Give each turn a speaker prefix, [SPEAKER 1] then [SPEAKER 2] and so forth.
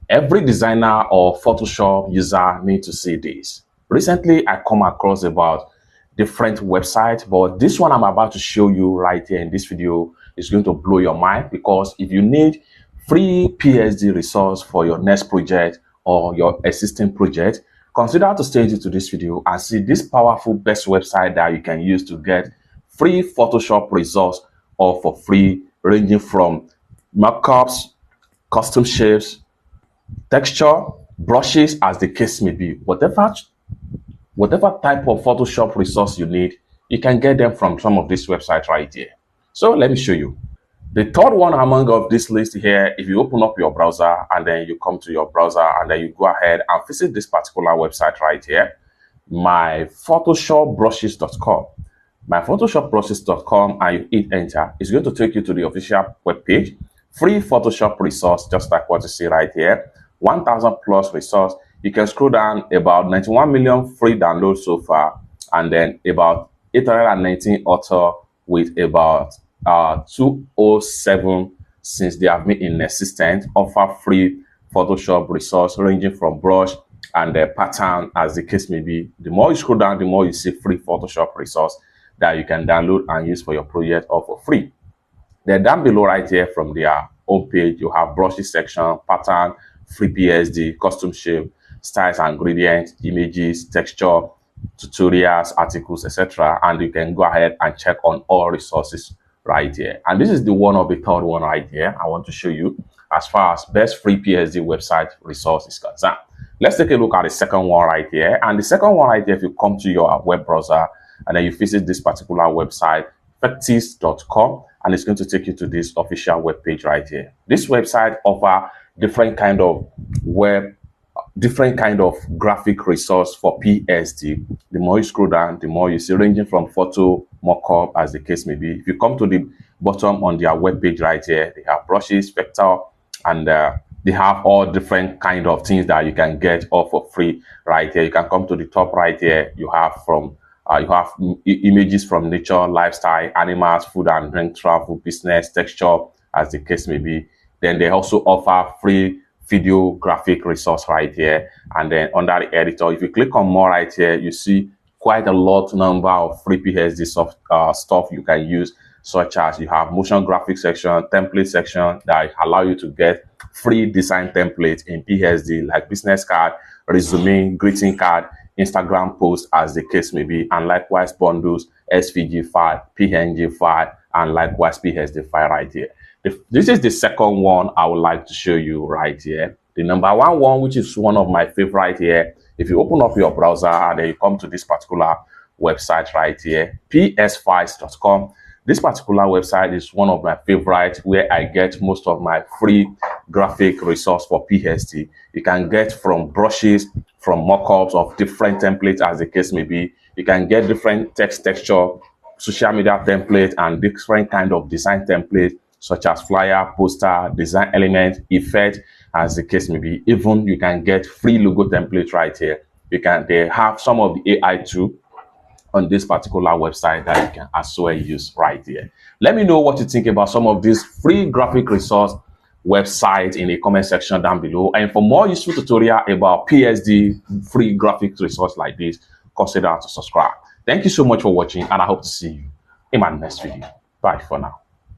[SPEAKER 1] Every designer or Photoshop user need to see this. Recently, I come across about different websites, but this one I'm about to show you right here in this video is going to blow your mind, because if you need free PSD resource for your next project or your existing project, consider to stay into this video and see this powerful best website that you can use to get free Photoshop resource, or for free, ranging from markups, custom shapes, texture, brushes, as the case may be. Whatever type of Photoshop resource you need, you can get them from some of these websites right here. So let me show you. The third one among of this list here, if you open up your browser and then you come to your browser and then you go ahead and visit this particular website right here, myphotoshopbrushes.com. myphotoshopbrushes.com, and you hit enter, it's going to take you to the official web page. Free Photoshop resource, just like what you see right here. 1,000 plus resource. You can scroll down, about 91 million free downloads so far, and then about 819 author with about 207 since they have been in existence, offer free Photoshop resource ranging from brush and the pattern, as the case may be. The more you scroll down, the more you see free Photoshop resource that you can download and use for your project, or for free. Then down below right here from their home page, you have brushes section, pattern, free PSD, custom shape, styles and ingredients, images, texture, tutorials, articles, etc. And you can go ahead and check on all resources right here. And this is the one of the third one right here I want to show you as far as best free PSD website resource is concerned. Let's take a look at the second one right here. And the second one right here, if you come to your web browser and then you visit this particular website, effectis.com, and it's going to take you to this official web page right here. This website offers different kind of graphic resource for PSD. The more you scroll down, the more you see, ranging from photo, mockup, as the case may be. If you come to the bottom on their web page right here, they have brushes, vector, and they have all different kind of things that you can get all for free right here. You can come to the top right here. You have images from nature, lifestyle, animals, food and drink, travel, business, texture, as the case may be. Then they also offer free video graphic resource right here. And then under the editor, if you click on more right here, you see quite a lot number of free PSD stuff you can use, such as you have motion graphic section, template section that allow you to get free design templates in PSD, like business card, resume, greeting card, Instagram post, as the case may be, and likewise bundles, SVG file, PNG file, and likewise PSD file right here. This is the second one I would like to show you right here. The number one, which is one of my favorite here. If you open up your browser and then you come to this particular website right here, psfiles.com. This particular website is one of my favorites, where I get most of my free graphic resource for PSD. You can get from brushes, from mockups of different templates, as the case may be. You can get different text texture, social media template, and different kind of design templates, such as flyer, poster, design element, effect, as the case may be. Even you can get free logo template right here. They have some of the AI too on this particular website that you can as well use right here. Let me know what you think about some of these free graphic resource websites in the comment section down below. And for more useful tutorial about PSD free graphic resource like this, consider to subscribe. Thank you so much for watching, and I hope to see you in my next video. Bye for now.